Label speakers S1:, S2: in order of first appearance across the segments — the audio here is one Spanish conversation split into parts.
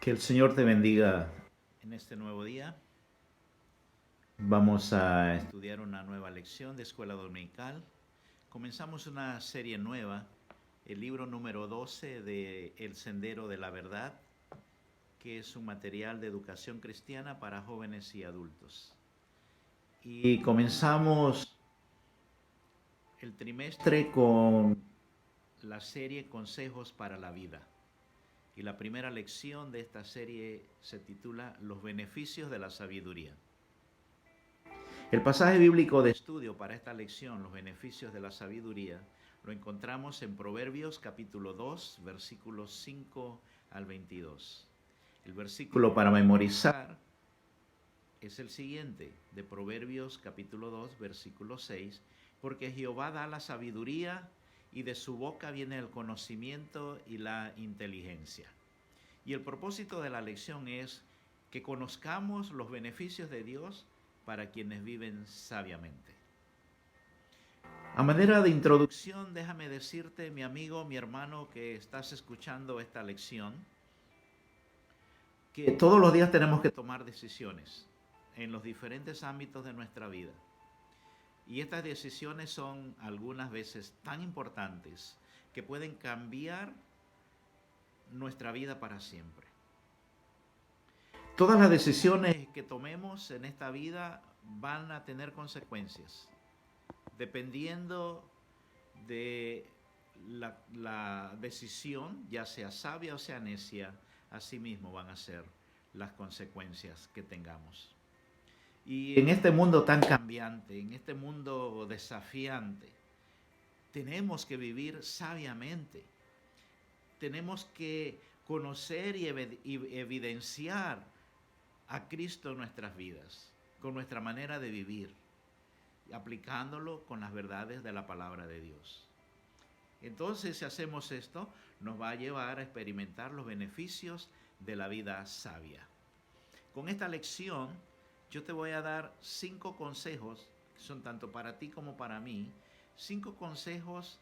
S1: Que el Señor te bendiga en este nuevo día. Vamos a estudiar una nueva lección de escuela dominical. Comenzamos una serie nueva, el libro número 12 de El Sendero de la Verdad, que es un material de educación cristiana para jóvenes y adultos. Y comenzamos el trimestre con la serie Consejos para la Vida. Y la primera lección de esta serie se titula Los beneficios de la sabiduría. El pasaje bíblico de estudio para esta lección, los beneficios de la sabiduría, lo encontramos en Proverbios capítulo 2, versículos 5 al 22. El versículo para memorizar es el siguiente, de Proverbios capítulo 2, versículo 6, porque Jehová da la sabiduría y de su boca viene el conocimiento y la inteligencia. Y el propósito de la lección es que conozcamos los beneficios de Dios para quienes viven sabiamente. A manera de introducción, déjame decirte, mi amigo, mi hermano, que estás escuchando esta lección, que todos los días tenemos que tomar decisiones en los diferentes ámbitos de nuestra vida. Y estas decisiones son algunas veces tan importantes que pueden cambiar nuestra vida para siempre. Todas las decisiones que tomemos en esta vida van a tener consecuencias, dependiendo de la decisión, ya sea sabia o sea necia, así mismo van a ser las consecuencias que tengamos. Y en este mundo tan cambiante, en este mundo desafiante, tenemos que vivir sabiamente. Tenemos que conocer y evidenciar a Cristo en nuestras vidas, con nuestra manera de vivir, aplicándolo con las verdades de la palabra de Dios. Entonces, si hacemos esto, nos va a llevar a experimentar los beneficios de la vida sabia. Con esta lección, yo te voy a dar 5 consejos, que son tanto para ti como para mí, 5 consejos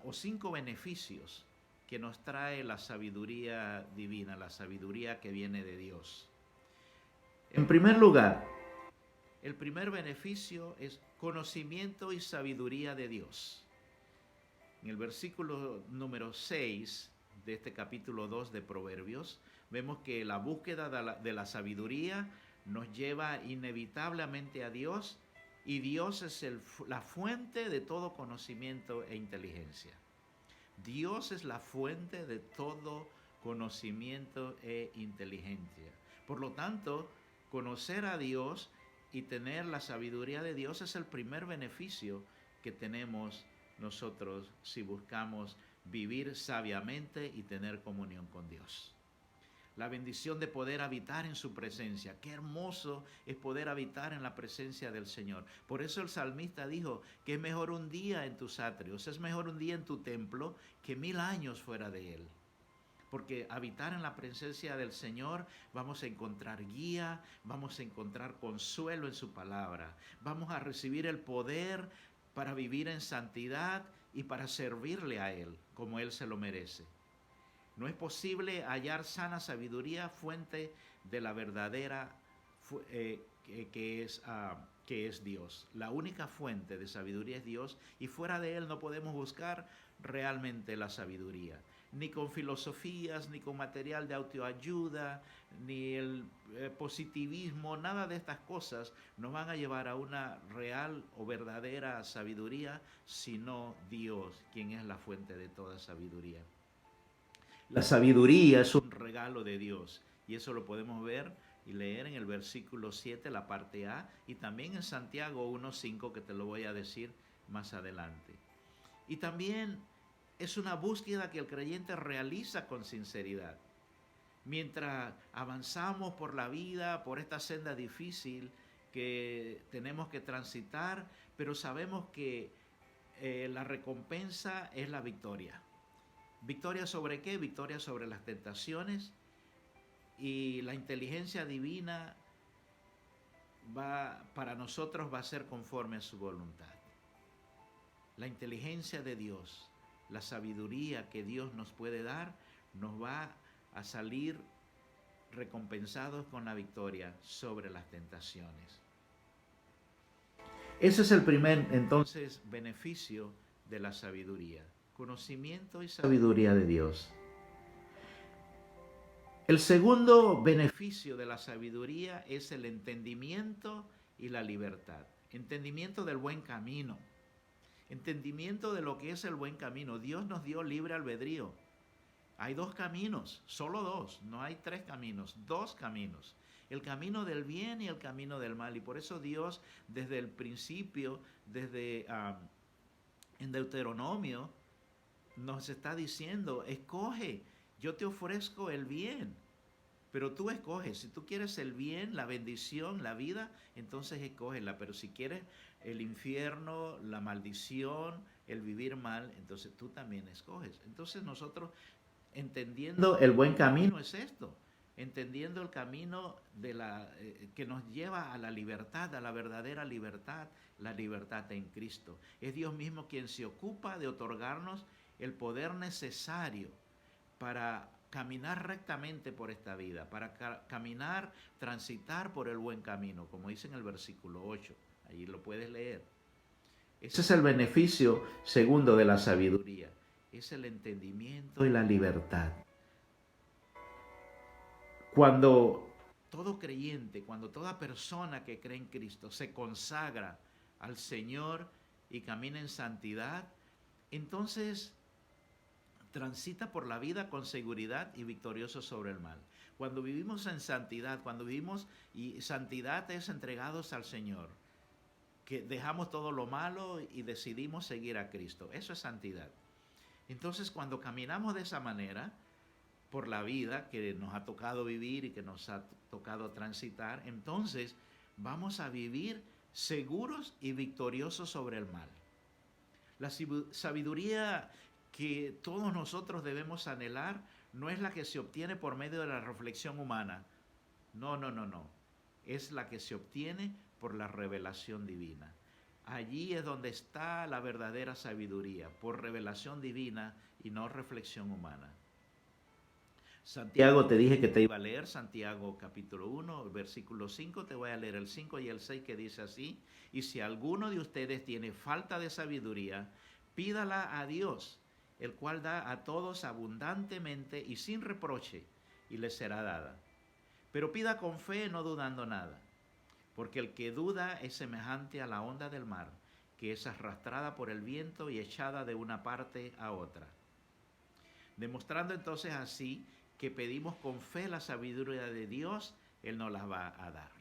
S1: o 5 beneficios que nos trae la sabiduría divina, la sabiduría que viene de Dios. En primer lugar, el primer beneficio es conocimiento y sabiduría de Dios. En el versículo número 6 de este capítulo 2 de Proverbios, vemos que la búsqueda de la sabiduría nos lleva inevitablemente a Dios, y Dios es la fuente de todo conocimiento e inteligencia. Dios es la fuente de todo conocimiento e inteligencia. Por lo tanto, conocer a Dios y tener la sabiduría de Dios es el primer beneficio que tenemos nosotros si buscamos vivir sabiamente y tener comunión con Dios. La bendición de poder habitar en su presencia. Qué hermoso es poder habitar en la presencia del Señor. Por eso el salmista dijo que es mejor un día en tus atrios, es mejor un día en tu templo que 1000 años fuera de él. Porque habitar en la presencia del Señor, vamos a encontrar guía, vamos a encontrar consuelo en su palabra, vamos a recibir el poder para vivir en santidad y para servirle a Él como Él se lo merece. No es posible hallar sana sabiduría, fuente de la verdadera que es Dios. La única fuente de sabiduría es Dios, y fuera de Él no podemos buscar realmente la sabiduría. Ni con filosofías, ni con material de autoayuda, ni el positivismo, nada de estas cosas nos van a llevar a una real o verdadera sabiduría, sino Dios, quien es la fuente de toda sabiduría. La sabiduría es un regalo de Dios, y eso lo podemos ver y leer en el versículo 7, la parte A, y también en Santiago 1:5, que te lo voy a decir más adelante. Y también es una búsqueda que el creyente realiza con sinceridad. Mientras avanzamos por la vida, por esta senda difícil que tenemos que transitar, pero sabemos que la recompensa es la victoria. ¿Victoria sobre qué? Victoria sobre las tentaciones, y la inteligencia divina para nosotros va a ser conforme a su voluntad. La inteligencia de Dios, la sabiduría que Dios nos puede dar, nos va a salir recompensados con la victoria sobre las tentaciones. Ese es el primer, entonces, beneficio de la sabiduría. Conocimiento y sabiduría de Dios. El segundo beneficio de la sabiduría es el entendimiento y la libertad. Entendimiento del buen camino. Entendimiento de lo que es el buen camino. Dios nos dio libre albedrío. Hay dos caminos, solo dos, no hay tres caminos, dos caminos. El camino del bien y el camino del mal. Y por eso Dios desde el principio, en Deuteronomio, nos está diciendo, escoge, yo te ofrezco el bien, pero tú escoges. Si tú quieres el bien, la bendición, la vida, entonces escógela. Pero si quieres el infierno, la maldición, el vivir mal, entonces tú también escoges. Entonces nosotros, entendiendo el buen camino, es esto. Entendiendo el camino que nos lleva a la libertad, a la verdadera libertad, la libertad en Cristo. Es Dios mismo quien se ocupa de otorgarnos el poder necesario para caminar rectamente por esta vida, para caminar, transitar por el buen camino, como dice en el versículo 8. Allí lo puedes leer. Ese es el beneficio segundo de la sabiduría. Es el entendimiento y la libertad. Cuando todo creyente, cuando toda persona que cree en Cristo se consagra al Señor y camina en santidad, entonces transita por la vida con seguridad y victorioso sobre el mal. Cuando vivimos en santidad, y santidad es entregados al Señor, que dejamos todo lo malo y decidimos seguir a Cristo. Eso es santidad. Entonces, cuando caminamos de esa manera por la vida que nos ha tocado vivir y que nos ha tocado transitar, entonces vamos a vivir seguros y victoriosos sobre el mal. La sabiduría que todos nosotros debemos anhelar no es la que se obtiene por medio de la reflexión humana. No. Es la que se obtiene por la revelación divina. Allí es donde está la verdadera sabiduría, por revelación divina y no reflexión humana. Santiago, te dije que te iba a leer, Santiago capítulo 1, versículo 5, te voy a leer el 5 y el 6 que dice así: y si alguno de ustedes tiene falta de sabiduría, pídala a Dios, el cual da a todos abundantemente y sin reproche, y le será dada. Pero pida con fe, no dudando nada, porque el que duda es semejante a la onda del mar, que es arrastrada por el viento y echada de una parte a otra. Demostrando entonces así que pedimos con fe la sabiduría de Dios, Él nos la va a dar.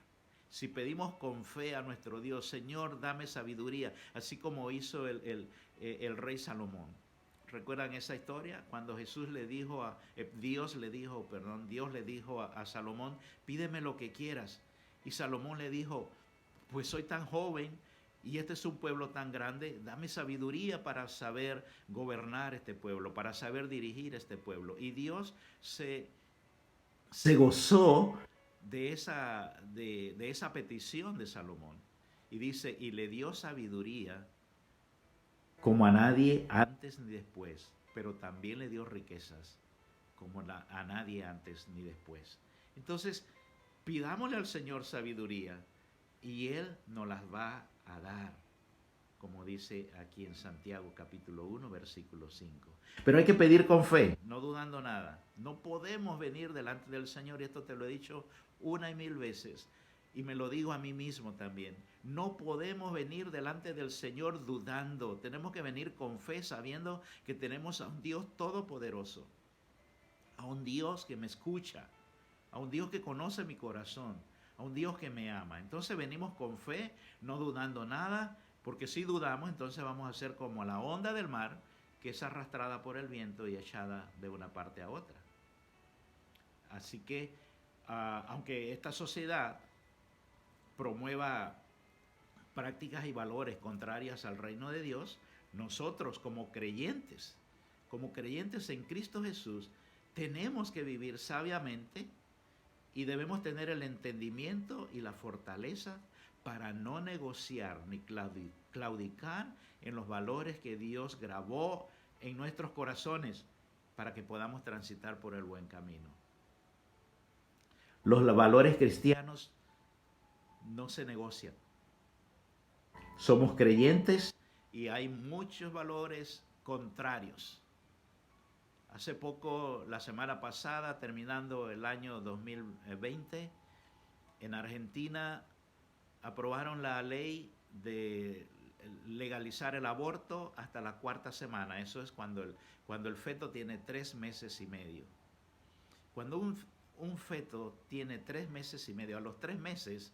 S1: Si pedimos con fe a nuestro Dios, Señor, dame sabiduría, así como hizo el rey Salomón. ¿Recuerdan esa historia? Cuando Dios le dijo a Salomón, pídeme lo que quieras. Y Salomón le dijo, pues soy tan joven y este es un pueblo tan grande, dame sabiduría para saber gobernar este pueblo, para saber dirigir este pueblo. Y Dios se gozó de esa petición de Salomón. Y dice, y le dio sabiduría como a nadie antes ni después, pero también le dio riquezas como a nadie antes ni después. Entonces, pidámosle al Señor sabiduría y Él nos las va a dar, como dice aquí en Santiago capítulo 1, versículo 5. Pero hay que pedir con fe, no dudando nada. No podemos venir delante del Señor, y esto te lo he dicho una y mil veces, y me lo digo a mí mismo también. No podemos venir delante del Señor dudando. Tenemos que venir con fe, sabiendo que tenemos a un Dios todopoderoso, a un Dios que me escucha, a un Dios que conoce mi corazón, a un Dios que me ama. Entonces venimos con fe, no dudando nada, porque si dudamos, entonces vamos a ser como la onda del mar, que es arrastrada por el viento y echada de una parte a otra. Así que, aunque esta sociedad promueva prácticas y valores contrarias al reino de Dios, nosotros como creyentes en Cristo Jesús, tenemos que vivir sabiamente y debemos tener el entendimiento y la fortaleza para no negociar ni claudicar en los valores que Dios grabó en nuestros corazones para que podamos transitar por el buen camino. Los valores cristianos no se negocian. Somos creyentes y hay muchos valores contrarios. Hace poco, la semana pasada, terminando el año 2020, en Argentina aprobaron la ley de legalizar el aborto hasta la 4ª semana. Eso es cuando el feto tiene 3 meses y medio. Cuando un feto tiene 3 meses y medio, a los 3 meses,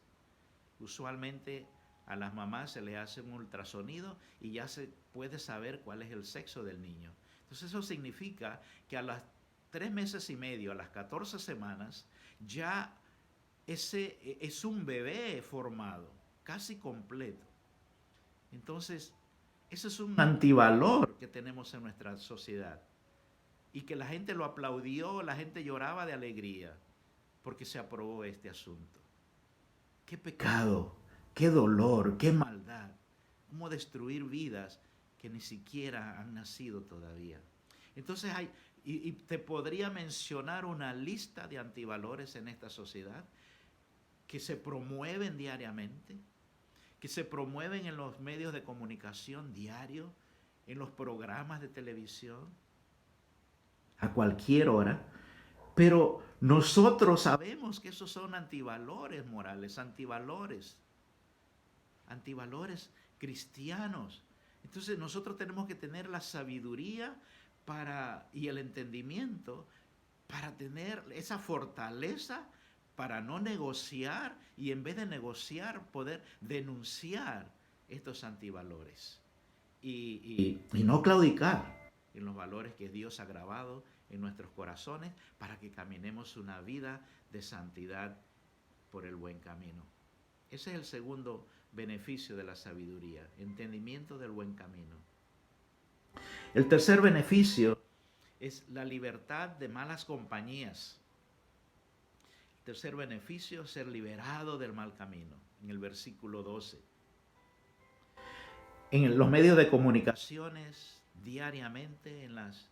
S1: usualmente a las mamás se le hace un ultrasonido y ya se puede saber cuál es el sexo del niño. Entonces eso significa que a las 3 meses y medio, a las 14 semanas, ya ese es un bebé formado, casi completo. Entonces, ese es un antivalor que tenemos en nuestra sociedad. Y que la gente lo aplaudió, la gente lloraba de alegría porque se aprobó este asunto. ¡Qué pecado! ¡Qué dolor! ¡Qué maldad! ¿Cómo destruir vidas que ni siquiera han nacido todavía? Entonces y te podría mencionar una lista de antivalores en esta sociedad que se promueven diariamente, que se promueven en los medios de comunicación diario, en los programas de televisión, a cualquier hora. Pero nosotros sabemos que esos son antivalores morales, antivalores cristianos. Entonces nosotros tenemos que tener la sabiduría y el entendimiento para tener esa fortaleza para no negociar y en vez de negociar poder denunciar estos antivalores y no claudicar en los valores que Dios ha grabado en nuestros corazones para que caminemos una vida de santidad por el buen camino. Ese es el segundo beneficio de la sabiduría, entendimiento del buen camino. El tercer beneficio es la libertad de malas compañías. El tercer beneficio es ser liberado del mal camino, en el versículo 12. En los medios de comunicaciones, diariamente, en las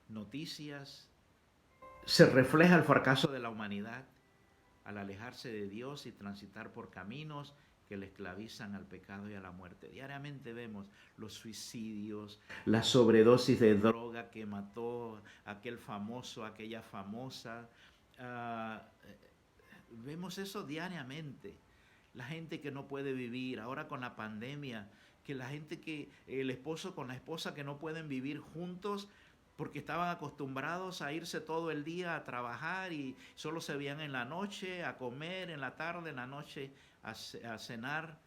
S1: noticias, se refleja el fracaso de la humanidad al alejarse de Dios y transitar por caminos que le esclavizan al pecado y a la muerte. Diariamente vemos los suicidios, la sobredosis de droga que mató a aquel famoso, aquella famosa. Vemos eso diariamente. La gente que no puede vivir, ahora con la pandemia, que la gente el esposo con la esposa que no pueden vivir juntos porque estaban acostumbrados a irse todo el día a trabajar y solo se veían en la noche, a comer en la tarde, en la noche a cenar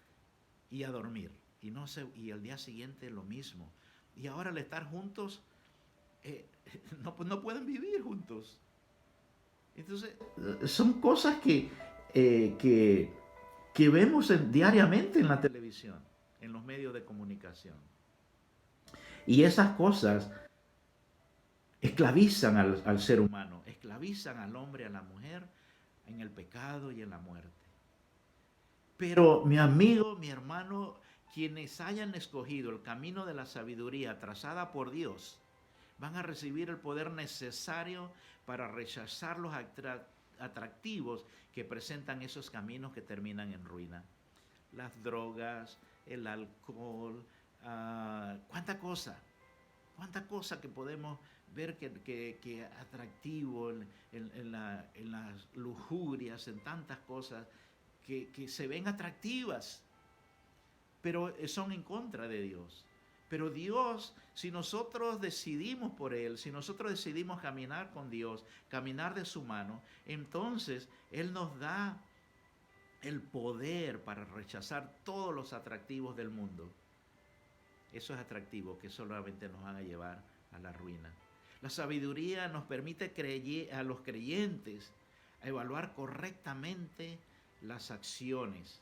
S1: y a dormir. Y al día siguiente lo mismo. Y ahora al estar juntos, no pueden vivir juntos. Entonces, son cosas que vemos diariamente en la televisión, en los medios de comunicación. Y esas cosas esclavizan al ser humano, esclavizan al hombre y a la mujer en el pecado y en la muerte. Pero mi amigo, mi hermano, quienes hayan escogido el camino de la sabiduría trazada por Dios, van a recibir el poder necesario para rechazar los atractivos que presentan esos caminos que terminan en ruina. Las drogas, el alcohol, cuánta cosa que podemos ver que atractivo en las lujurias, en tantas cosas que se ven atractivas, pero son en contra de Dios. Pero Dios, si nosotros decidimos por Él, si nosotros decidimos caminar con Dios, caminar de su mano, entonces Él nos da el poder para rechazar todos los atractivos del mundo. Esos atractivos que solamente nos van a llevar a la ruina. La sabiduría nos permite a los creyentes a evaluar correctamente las acciones,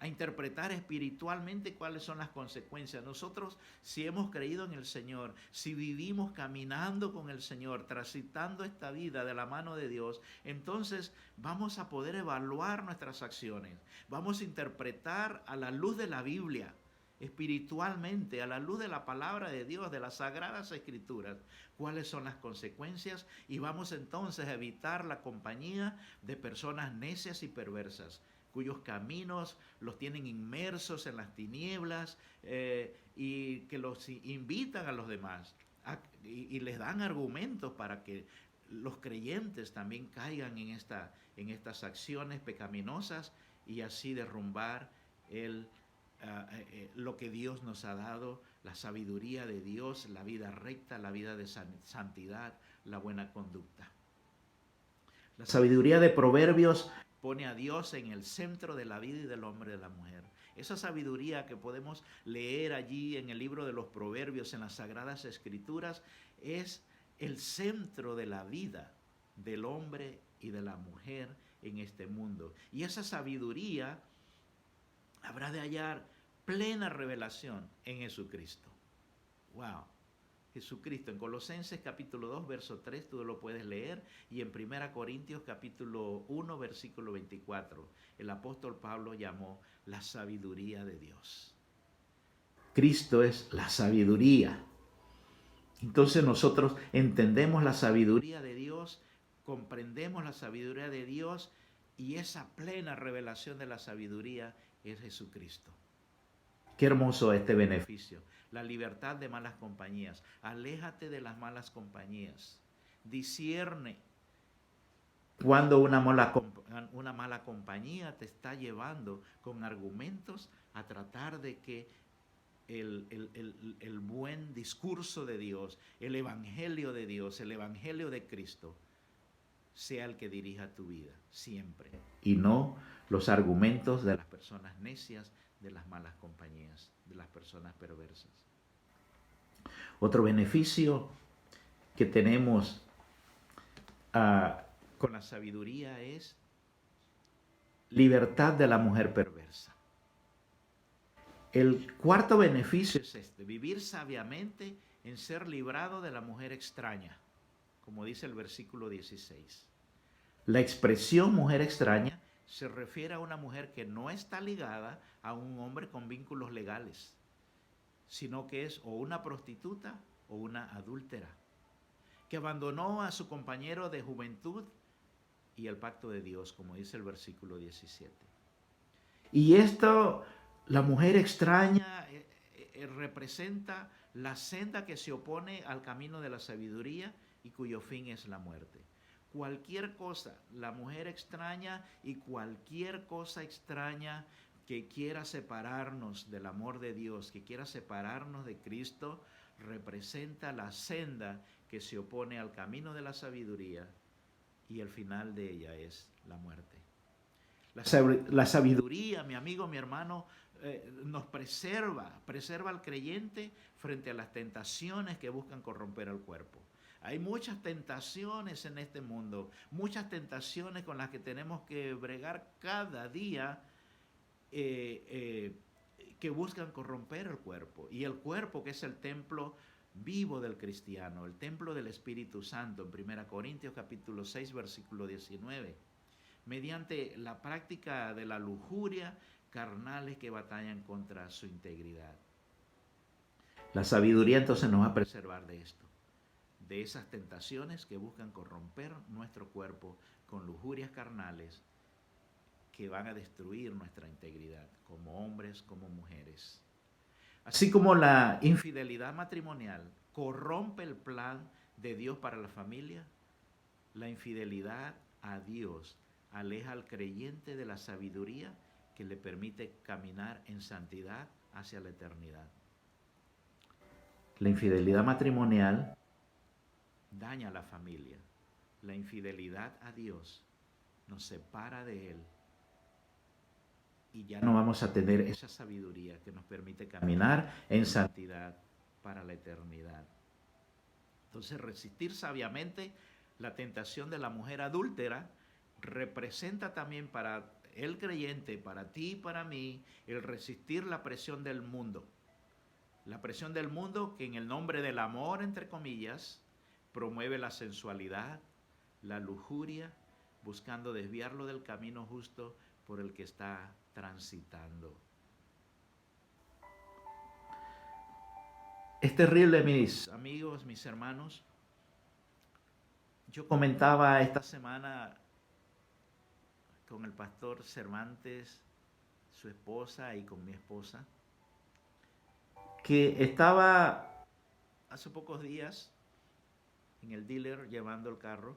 S1: a interpretar espiritualmente cuáles son las consecuencias. Nosotros, si hemos creído en el Señor, si vivimos caminando con el Señor, transitando esta vida de la mano de Dios, entonces vamos a poder evaluar nuestras acciones. Vamos a interpretar a la luz de la Biblia espiritualmente, a la luz de la palabra de Dios, de las sagradas escrituras, cuáles son las consecuencias, y vamos entonces a evitar la compañía de personas necias y perversas, cuyos caminos los tienen inmersos en las tinieblas, y que los invitan a los demás y les dan argumentos para que los creyentes también caigan en estas acciones pecaminosas y así derrumbar lo que Dios nos ha dado, la sabiduría de Dios, la vida recta, la vida de santidad, la buena conducta. La sabiduría de Proverbios pone a Dios en el centro de la vida y del hombre y de la mujer. Esa sabiduría que podemos leer allí en el libro de los Proverbios, en las Sagradas Escrituras, es el centro de la vida del hombre y de la mujer en este mundo. Y esa sabiduría habrá de hallar plena revelación en Jesucristo. ¡Wow! Jesucristo. En Colosenses capítulo 2, verso 3, tú lo puedes leer, y en 1 Corintios capítulo 1, versículo 24, el apóstol Pablo llamó la sabiduría de Dios. Cristo es la sabiduría. Entonces nosotros entendemos la sabiduría de Dios, comprendemos la sabiduría de Dios, y esa plena revelación de la sabiduría es Jesucristo. Qué hermoso este beneficio. La libertad de malas compañías. Aléjate de las malas compañías. Discierne cuando una mala compañía te está llevando con argumentos a tratar de que el buen discurso de Dios, el evangelio de Dios, el evangelio de Cristo, sea el que dirija tu vida, siempre. Y no los argumentos de las personas necias, de las malas compañías, de las personas perversas. Otro beneficio que tenemos con la sabiduría es libertad de la mujer perversa. El cuarto beneficio es este: vivir sabiamente en ser librado de la mujer extraña, como dice el versículo 16. La expresión mujer extraña se refiere a una mujer que no está ligada a un hombre con vínculos legales, sino que es o una prostituta o una adúltera, que abandonó a su compañero de juventud y el pacto de Dios, como dice el versículo 17. Y esto, la mujer extraña, representa la senda que se opone al camino de la sabiduría y cuyo fin es la muerte. Cualquier cosa, la mujer extraña y cualquier cosa extraña que quiera separarnos del amor de Dios, que quiera separarnos de Cristo, representa la senda que se opone al camino de la sabiduría, y el final de ella es la muerte. La sabiduría, mi amigo, mi hermano, nos preserva al creyente frente a las tentaciones que buscan corromper al cuerpo. Hay muchas tentaciones en este mundo, muchas tentaciones con las que tenemos que bregar cada día, que buscan corromper el cuerpo. Y el cuerpo, que es el templo vivo del cristiano, el templo del Espíritu Santo, en 1 Corintios capítulo 6, versículo 19, mediante la práctica de la lujuria, carnales que batallan contra su integridad. La sabiduría entonces nos va a preservar de esto, de esas tentaciones que buscan corromper nuestro cuerpo con lujurias carnales que van a destruir nuestra integridad como hombres, como mujeres. Así como la infidelidad matrimonial corrompe el plan de Dios para la familia, la infidelidad a Dios aleja al creyente de la sabiduría que le permite caminar en santidad hacia la eternidad. La infidelidad matrimonial daña a la familia. La infidelidad a Dios nos separa de Él y ya no vamos a tener esa sabiduría que nos permite caminar en santidad para la eternidad. Entonces, resistir sabiamente la tentación de la mujer adúltera representa también para el creyente, para ti y para mí, el resistir la presión del mundo. La presión del mundo que en el nombre del amor, entre comillas, promueve la sensualidad, la lujuria, buscando desviarlo del camino justo por el que está transitando. Es terrible, mis amigos, mis hermanos. Yo comentaba esta semana con el pastor Cervantes, su esposa, y con mi esposa, que estaba hace pocos días en el dealer llevando el carro,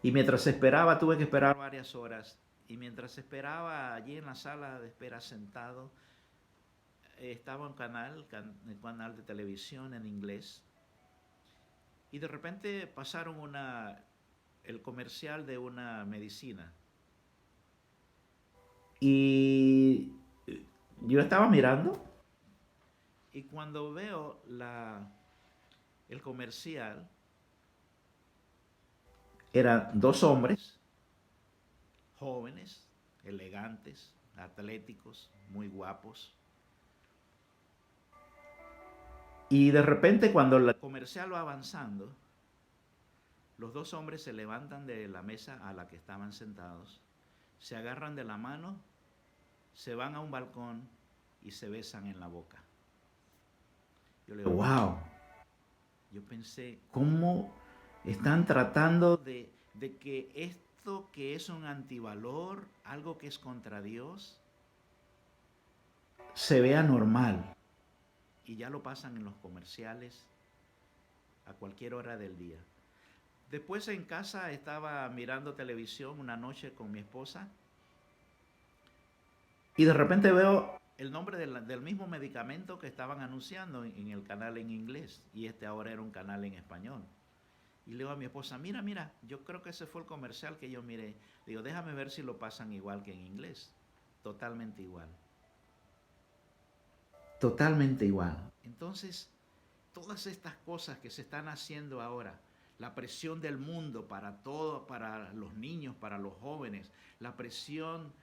S1: y mientras esperaba, tuve que esperar varias horas, y mientras esperaba allí en la sala de espera sentado, estaba un el canal de televisión en inglés, y de repente pasaron el comercial de una medicina. Y yo estaba mirando, y cuando veo el comercial, eran dos hombres jóvenes, elegantes, atléticos, muy guapos. Y de repente, cuando el comercial va avanzando, los dos hombres se levantan de la mesa a la que estaban sentados, se agarran de la mano, se van a un balcón y se besan en la boca. Yo le digo, wow. Yo pensé, ¿cómo están tratando de que esto que es un antivalor, algo que es contra Dios, se vea normal? Y ya lo pasan en los comerciales a cualquier hora del día. Después en casa estaba mirando televisión una noche con mi esposa, y de repente veo el nombre del mismo medicamento que estaban anunciando en el canal en inglés, y este ahora era un canal en español. Y le digo a mi esposa, mira, yo creo que ese fue el comercial que yo miré. Le digo, déjame ver si lo pasan igual que en inglés. Totalmente igual. Totalmente igual. Entonces, todas estas cosas que se están haciendo ahora, la presión del mundo para todo, para los niños, para los jóvenes, la presión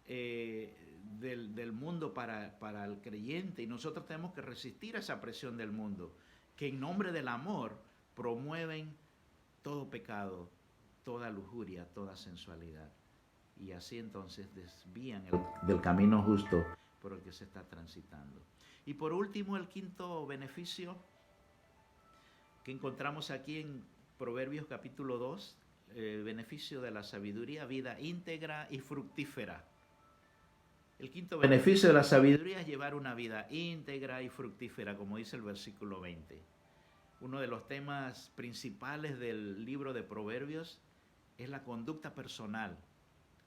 S1: del mundo para el creyente, y nosotros tenemos que resistir a esa presión del mundo, que en nombre del amor promueven todo pecado, toda lujuria, toda sensualidad. Y así entonces desvían del camino justo por el que se está transitando. Y por último, el quinto beneficio que encontramos aquí en Proverbios capítulo 2, beneficio de la sabiduría, vida íntegra y fructífera. El quinto beneficio de la sabiduría es llevar una vida íntegra y fructífera, como dice el versículo 20. Uno de los temas principales del libro de Proverbios es la conducta personal.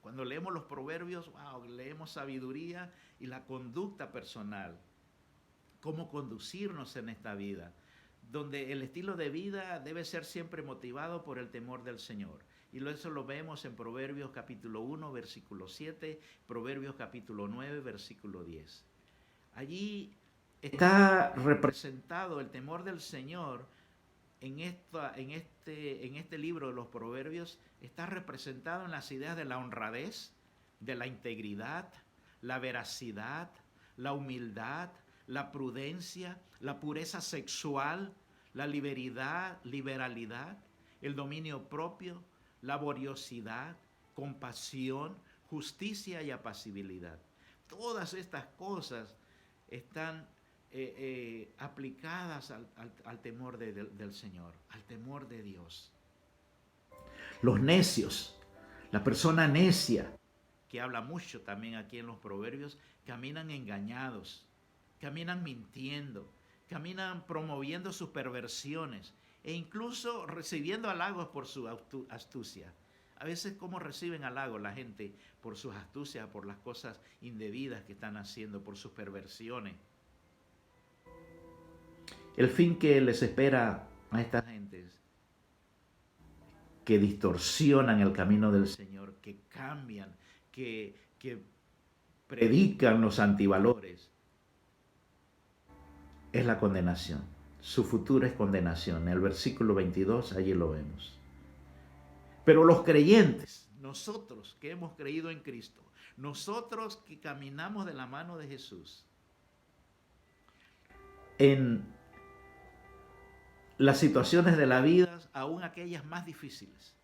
S1: Cuando leemos los Proverbios, wow, leemos sabiduría y la conducta personal. Cómo conducirnos en esta vida, donde el estilo de vida debe ser siempre motivado por el temor del Señor. Y eso lo vemos en Proverbios capítulo 1, versículo 7, Proverbios capítulo 9, versículo 10. Allí está representado el temor del Señor. En este libro de los Proverbios está representado en las ideas de la honradez, de la integridad, la veracidad, la humildad, la prudencia, la pureza sexual, la liberalidad, el dominio propio, laboriosidad, compasión, justicia y apacibilidad. Todas estas cosas están aplicadas al temor del Señor, al temor de Dios. Los necios, la persona necia, que habla mucho también aquí en los Proverbios, caminan engañados, caminan mintiendo, caminan promoviendo sus perversiones e incluso recibiendo halagos por su astucia. A veces, ¿cómo reciben halagos la gente por sus astucias, por las cosas indebidas que están haciendo, por sus perversiones? El fin que les espera a estas gentes que distorsionan el camino del Señor, que cambian, que predican los antivalores, es la condenación. Su futuro es condenación. En el versículo 22, allí lo vemos. Pero los creyentes, nosotros que hemos creído en Cristo, nosotros que caminamos de la mano de Jesús, en las situaciones de la vida, aún aquellas más difíciles,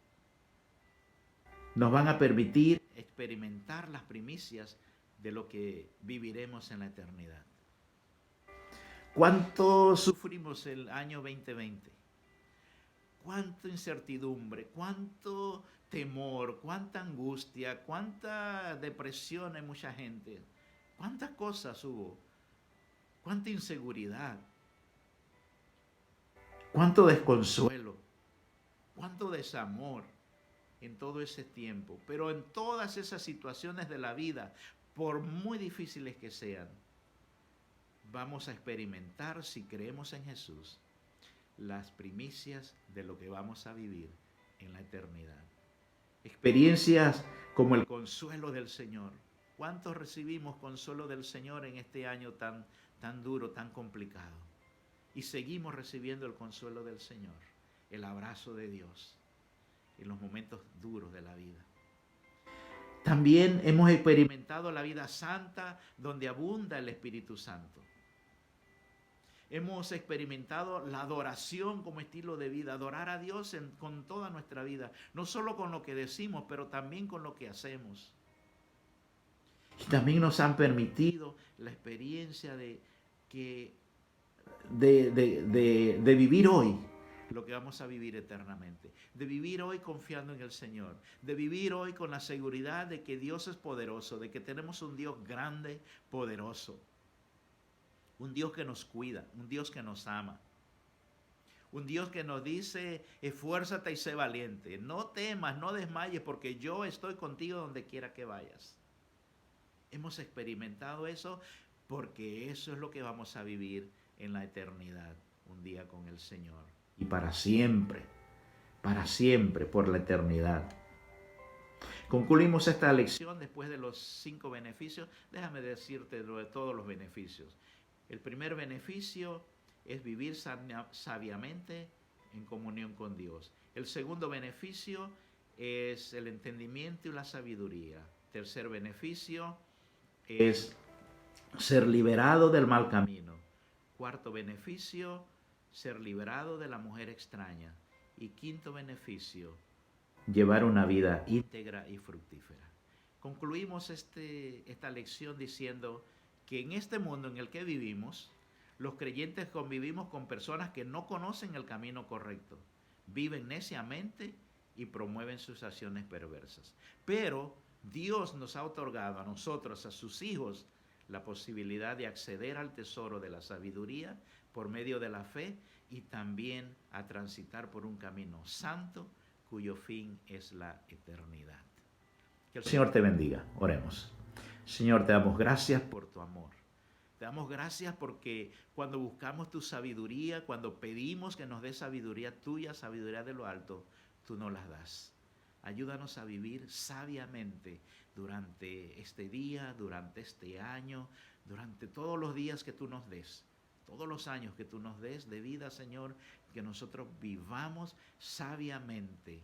S1: nos van a permitir experimentar las primicias de lo que viviremos en la eternidad. ¿Cuánto sufrimos el año 2020? ¿Cuánta incertidumbre? ¿Cuánto temor? ¿Cuánta angustia? ¿Cuánta depresión en mucha gente? ¿Cuántas cosas hubo? ¿Cuánta inseguridad? ¿Cuánto desconsuelo? ¿Cuánto desamor en todo ese tiempo? Pero en todas esas situaciones de la vida, por muy difíciles que sean, vamos a experimentar, si creemos en Jesús, las primicias de lo que vamos a vivir en la eternidad. Experiencias como el consuelo del Señor. ¿Cuántos recibimos consuelo del Señor en este año tan duro, tan complicado? Y seguimos recibiendo el consuelo del Señor, el abrazo de Dios en los momentos duros de la vida. También hemos experimentado la vida santa donde abunda el Espíritu Santo. Hemos experimentado la adoración como estilo de vida, adorar a Dios con toda nuestra vida, no solo con lo que decimos, pero también con lo que hacemos. Y también nos han permitido la experiencia de vivir hoy lo que vamos a vivir eternamente, de vivir hoy confiando en el Señor, de vivir hoy con la seguridad de que Dios es poderoso, de que tenemos un Dios grande, poderoso. Un Dios que nos cuida, un Dios que nos ama. Un Dios que nos dice, esfuérzate y sé valiente. No temas, no desmayes, porque yo estoy contigo donde quiera que vayas. Hemos experimentado eso porque eso es lo que vamos a vivir en la eternidad, un día con el Señor. Y para siempre, por la eternidad. Concluimos esta lección después de los 5 beneficios. Déjame decirte de todos los beneficios. El primer beneficio es vivir sabiamente en comunión con Dios. El segundo beneficio es el entendimiento y la sabiduría. Tercer beneficio es ser liberado del mal camino. Cuarto beneficio, ser liberado de la mujer extraña. Y quinto beneficio, llevar una vida íntegra y fructífera. Concluimos esta lección diciendo que en este mundo en el que vivimos, los creyentes convivimos con personas que no conocen el camino correcto, viven neciamente y promueven sus acciones perversas. Pero Dios nos ha otorgado a nosotros, a sus hijos, la posibilidad de acceder al tesoro de la sabiduría por medio de la fe y también a transitar por un camino santo cuyo fin es la eternidad. Que el Señor te bendiga. Oremos. Señor, te damos gracias por tu amor. Te damos gracias porque cuando buscamos tu sabiduría, cuando pedimos que nos des sabiduría tuya, sabiduría de lo alto, tú nos las das. Ayúdanos a vivir sabiamente durante este día, durante este año, durante todos los días que tú nos des, todos los años que tú nos des de vida, Señor, que nosotros vivamos sabiamente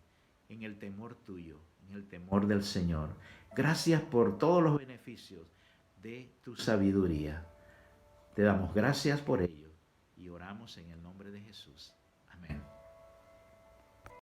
S1: en el temor tuyo, en el temor del Señor. Gracias por todos los beneficios de tu sabiduría. Te damos gracias por ello y oramos en el nombre de Jesús. Amén.